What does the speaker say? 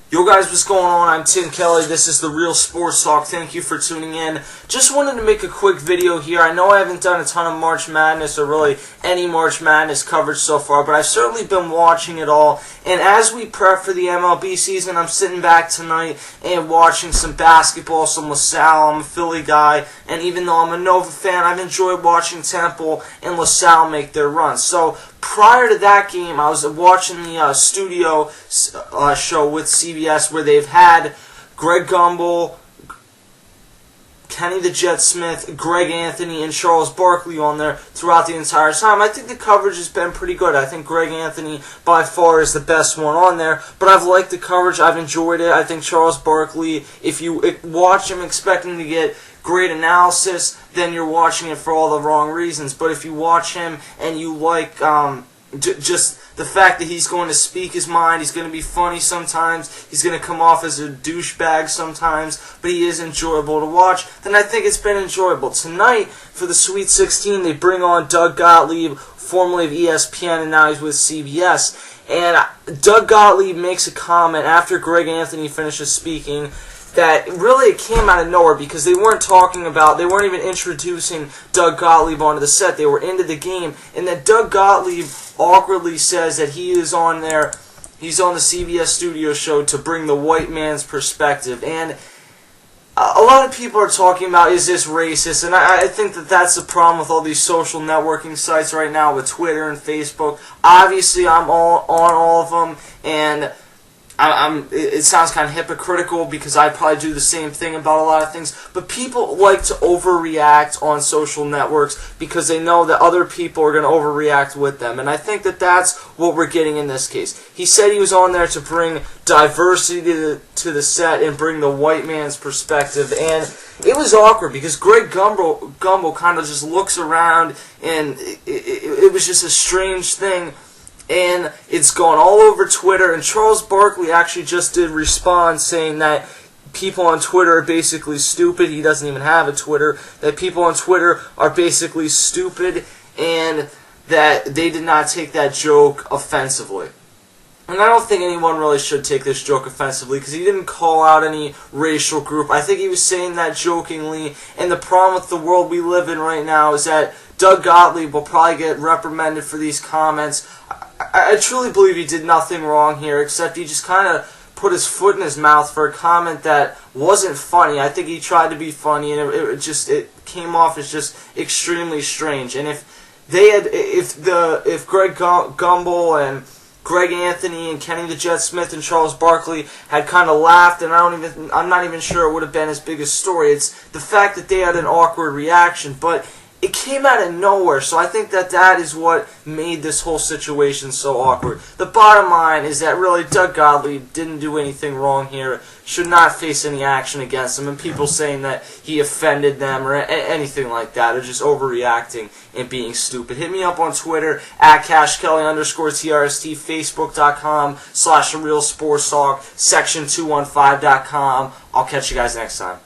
Yo guys, what's going on? I'm Tim Kelly. This is The Real Sports Talk. Thank you for tuning in. Just wanted to make a quick video here. I know I haven't done a ton of March Madness or really any March Madness coverage so far, but I've certainly been watching it all. And as we prep for the MLB season, I'm sitting back tonight and watching some basketball, some LaSalle. I'm a Philly guy, and even though I'm a Nova fan, I've enjoyed watching Temple and LaSalle make their run. So prior to that game, I was watching the studio show with CBS where they've had Greg Gumbel, Kenny the Jet Smith, Greg Anthony, and Charles Barkley on there throughout the entire time. I think the coverage has been pretty good. I think Greg Anthony by far is the best one on there, but I've liked the coverage. I've enjoyed it. I think Charles Barkley, if you watch him expecting to get great analysis, then you're watching it for all the wrong reasons. But if you watch him and you like just the fact that he's going to speak his mind, he's going to be funny sometimes, he's going to come off as a douchebag sometimes, but he is enjoyable to watch, then I think it's been enjoyable. Tonight, for the Sweet 16, they bring on Doug Gottlieb, formerly of ESPN, and now he's with CBS. And Doug Gottlieb makes a comment after Greg Anthony finishes speaking that really it came out of nowhere because they weren't even introducing Doug Gottlieb onto the set. They were into the game, and that Doug Gottlieb awkwardly says that he's on the CBS studio show to bring the white man's perspective. And a lot of people are talking about, is this racist? And I think that that's the problem with all these social networking sites right now with Twitter and Facebook. Obviously, I'm on all of them, and it sounds kind of hypocritical because I probably do the same thing about a lot of things, but people like to overreact on social networks because they know that other people are going to overreact with them, and I think that that's what we're getting in this case. He said he was on there to bring diversity to the set and bring the white man's perspective, and it was awkward because Greg Gumbel kind of just looks around, and it was just a strange thing. And it's gone all over Twitter, and Charles Barkley actually just did respond saying that people on Twitter are basically stupid. He doesn't even have a Twitter. That people on Twitter are basically stupid, and that they did not take that joke offensively. And I don't think anyone really should take this joke offensively because he didn't call out any racial group. I think he was saying that jokingly, and the problem with the world we live in right now is that Doug Gottlieb will probably get reprimanded for these comments. I truly believe he did nothing wrong here, except he just kind of put his foot in his mouth for a comment that wasn't funny. I think he tried to be funny, and it came off as just extremely strange. And if Greg Gumbel and Greg Anthony and Kenny the Jet Smith and Charles Barkley had kind of laughed, and I'm not even sure it would have been as big a story. It's the fact that they had an awkward reaction, but it came out of nowhere, so I think that is what made this whole situation so awkward. The bottom line is that really Doug Gottlieb didn't do anything wrong here, should not face any action against him, and people saying that he offended them or anything like that are just overreacting and being stupid. Hit me up on Twitter at CashKelly_TRST, Facebook.com/TheRealSportsTalk, Section215.com. I'll catch you guys next time.